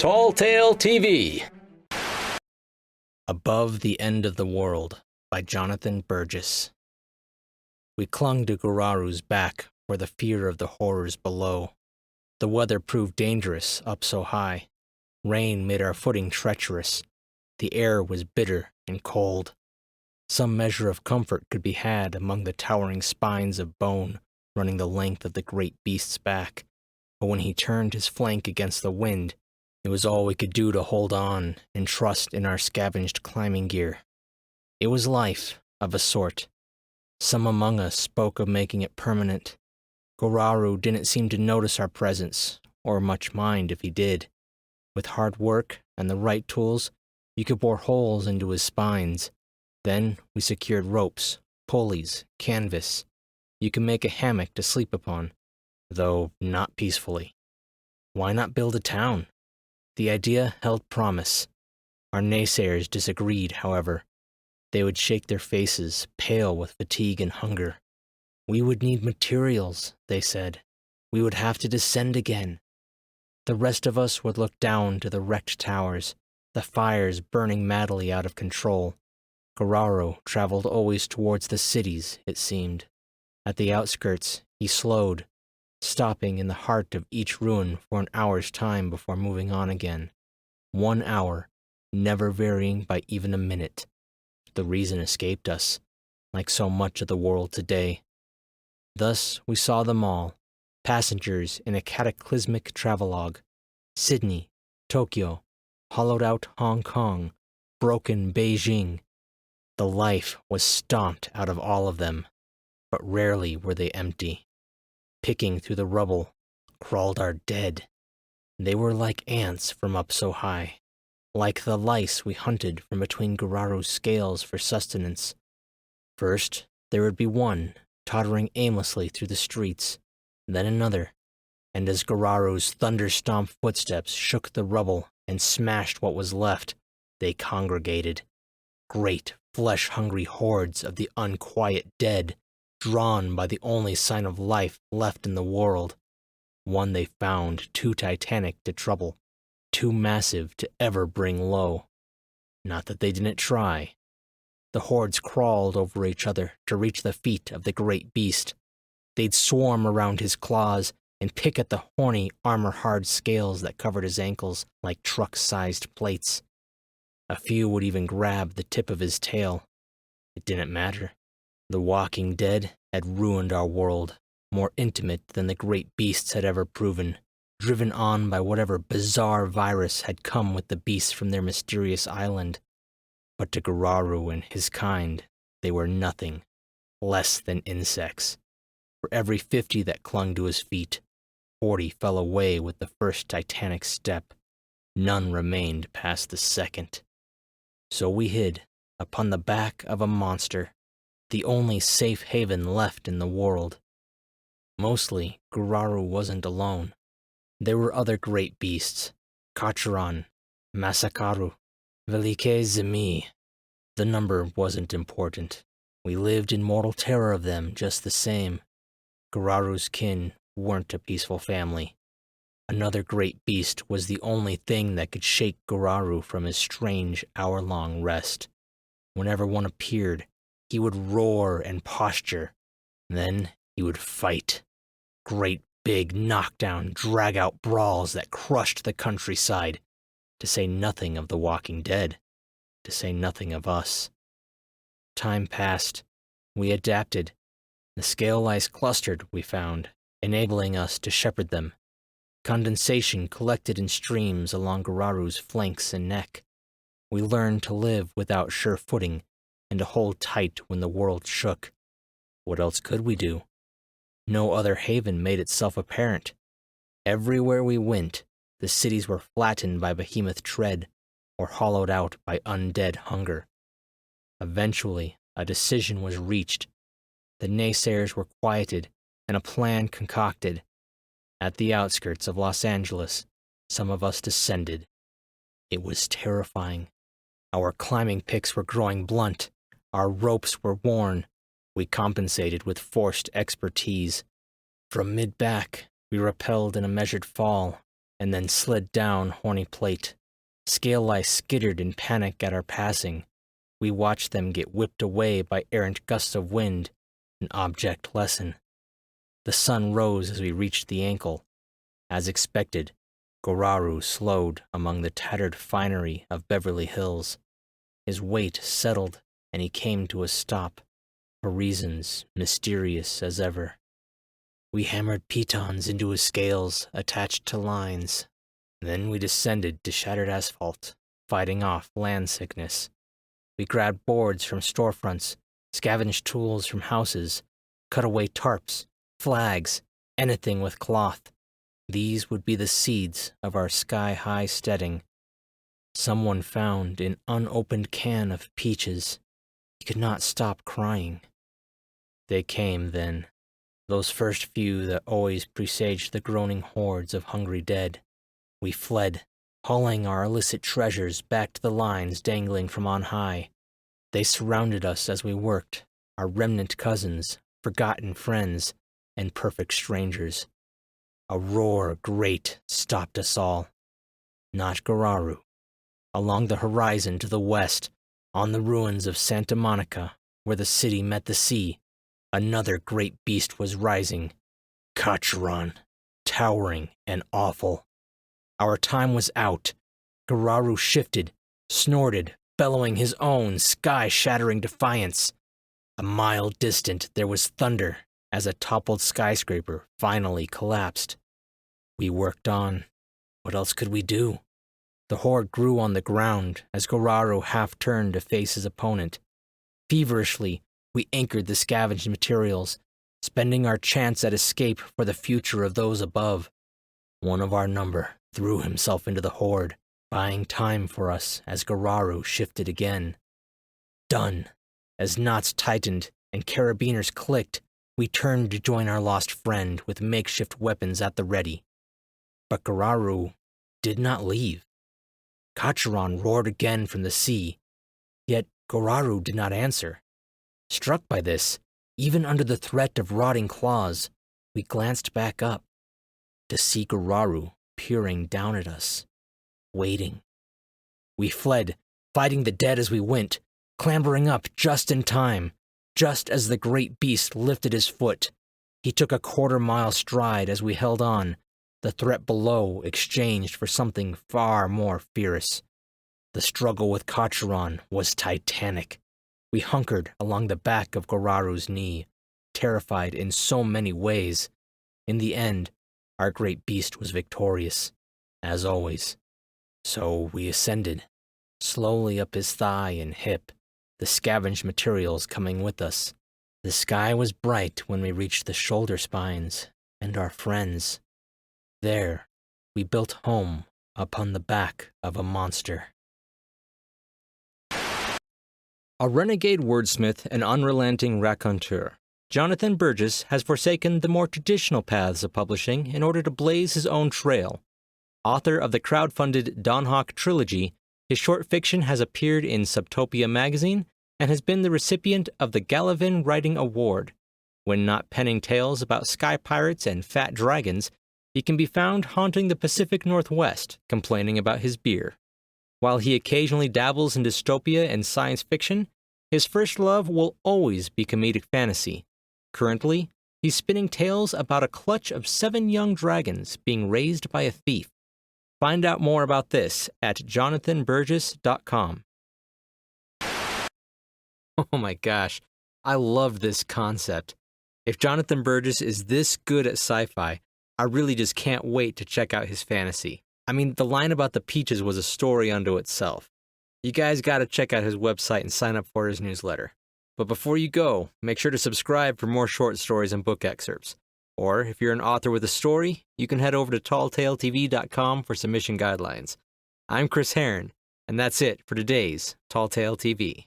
Tall Tale TV. Above the End of the World by Jonathan Burgess. We clung to Guraru's back for the fear of the horrors below. The weather proved dangerous up so high. Rain made our footing treacherous. The air was bitter and cold. Some measure of comfort could be had among the towering spines of bone running the length of the great beast's back, but when he turned his flank against the wind, it was all we could do to hold on and trust in our scavenged climbing gear. It was life, of a sort. Some among us spoke of making it permanent. Guraru didn't seem to notice our presence, or much mind if he did. With hard work and the right tools, you could bore holes into his spines. Then we secured ropes, pulleys, canvas. You could make a hammock to sleep upon, though not peacefully. Why not build a town? The idea held promise. Our naysayers disagreed, however. They would shake their faces, pale with fatigue and hunger. We would need materials, they said. We would have to descend again. The rest of us would look down to the wrecked towers, the fires burning madly out of control. Guraru traveled always towards the cities, it seemed. At the outskirts, he slowed, stopping in the heart of each ruin for an hour's time before moving on again. 1 hour, never varying by even a minute. The reason escaped us, like so much of the world today. Thus we saw them all, passengers in a cataclysmic travelogue. Sydney, Tokyo, hollowed-out Hong Kong, broken Beijing. The life was stomped out of all of them, but rarely were they empty. Picking through the rubble crawled our dead. They were like ants from up so high, like the lice we hunted from between Guraru's scales for sustenance. First, there would be one, tottering aimlessly through the streets, then another, and as Guraru's thunder-stomped footsteps shook the rubble and smashed what was left, they congregated. Great, flesh-hungry hordes of the unquiet dead, drawn by the only sign of life left in the world, one they found too titanic to trouble, too massive to ever bring low. Not that they didn't try. The hordes crawled over each other to reach the feet of the great beast. They'd swarm around his claws and pick at the horny, armor-hard scales that covered his ankles like truck-sized plates. A few would even grab the tip of his tail. It didn't matter. The walking dead had ruined our world, more intimate than the great beasts had ever proven, driven on by whatever bizarre virus had come with the beasts from their mysterious island. But to Guraru and his kind, they were nothing, less than insects. For every 50 that clung to his feet, 40 fell away with the first titanic step. None remained past the second. So we hid upon the back of a monster, the only safe haven left in the world. Mostly, Guraru wasn't alone. There were other great beasts, Kachuran, Masakaru, Velike Zemi. The number wasn't important. We lived in mortal terror of them just the same. Guraru's kin weren't a peaceful family. Another great beast was the only thing that could shake Guraru from his strange hour-long rest. Whenever one appeared, he would roar and posture. Then he would fight. Great big knockdown, drag-out brawls that crushed the countryside, to say nothing of the walking dead, to say nothing of us. Time passed. We adapted. The scale lice clustered, we found, enabling us to shepherd them. Condensation collected in streams along Guraru's flanks and neck. We learned to live without sure footing and to hold tight when the world shook. What else could we do? No other haven made itself apparent. Everywhere we went, the cities were flattened by behemoth tread or hollowed out by undead hunger. Eventually, a decision was reached. The naysayers were quieted and a plan concocted. At the outskirts of Los Angeles, some of us descended. It was terrifying. Our climbing picks were growing blunt. Our ropes were worn. We compensated with forced expertise. From mid-back, we rappelled in a measured fall, and then slid down Horny Plate. Scale lice skittered in panic at our passing. We watched them get whipped away by errant gusts of wind, an object lesson. The sun rose as we reached the ankle. As expected, Goraru slowed among the tattered finery of Beverly Hills. His weight settled, and he came to a stop, for reasons mysterious as ever. We hammered pitons into his scales, attached to lines. Then we descended to shattered asphalt, fighting off land sickness. We grabbed boards from storefronts, scavenged tools from houses, cut away tarps, flags, anything with cloth. These would be the seeds of our sky-high steading. Someone found an unopened can of peaches. He could not stop crying. They came then, those first few that always presaged the groaning hordes of hungry dead. We fled, hauling our illicit treasures back to the lines dangling from on high. They surrounded us as we worked, our remnant cousins, forgotten friends, and perfect strangers. A roar great stopped us all. Not Goraru. Along the horizon to the west, on the ruins of Santa Monica, where the city met the sea, another great beast was rising. Kachiran, towering and awful. Our time was out. Goraru shifted, snorted, bellowing his own sky-shattering defiance. A mile distant there was thunder as a toppled skyscraper finally collapsed. We worked on. What else could we do? The horde grew on the ground as Goraru half-turned to face his opponent. Feverishly, we anchored the scavenged materials, spending our chance at escape for the future of those above. One of our number threw himself into the horde, buying time for us as Goraru shifted again. Done. As knots tightened and carabiners clicked, we turned to join our lost friend with makeshift weapons at the ready. But Goraru did not leave. Kachiran roared again from the sea, yet Goraru did not answer. Struck by this, even under the threat of rotting claws, we glanced back up to see Goraru peering down at us, waiting. We fled, fighting the dead as we went, clambering up just in time, just as the great beast lifted his foot. He took a quarter-mile stride as we held on, the threat below exchanged for something far more fierce. The struggle with Kachiran was titanic. We hunkered along the back of Goraru's knee, terrified in so many ways. In the end, our great beast was victorious, as always. So we ascended, slowly up his thigh and hip, the scavenged materials coming with us. The sky was bright when we reached the shoulder spines and our friends. There, we built home upon the back of a monster. A renegade wordsmith and unrelenting raconteur, Jonathan Burgess has forsaken the more traditional paths of publishing in order to blaze his own trail. Author of the crowdfunded Dawn Hawk trilogy, his short fiction has appeared in Subtopia magazine and has been the recipient of the Galavin Writing Award. When not penning tales about sky pirates and fat dragons, he can be found haunting the Pacific Northwest, complaining about his beer. While he occasionally dabbles in dystopia and science fiction, his first love will always be comedic fantasy. Currently, he's spinning tales about a clutch of 7 young dragons being raised by a thief. Find out more about this at jonathanburgess.com. Oh my gosh, I love this concept. If Jonathan Burgess is this good at sci-fi, I really just can't wait to check out his fantasy. I mean, the line about the peaches was a story unto itself. You guys gotta check out his website and sign up for his newsletter. But before you go, make sure to subscribe for more short stories and book excerpts. Or, if you're an author with a story, you can head over to talltale.tv.com for submission guidelines. I'm Chris Herron, and that's it for today's Tall Tale TV.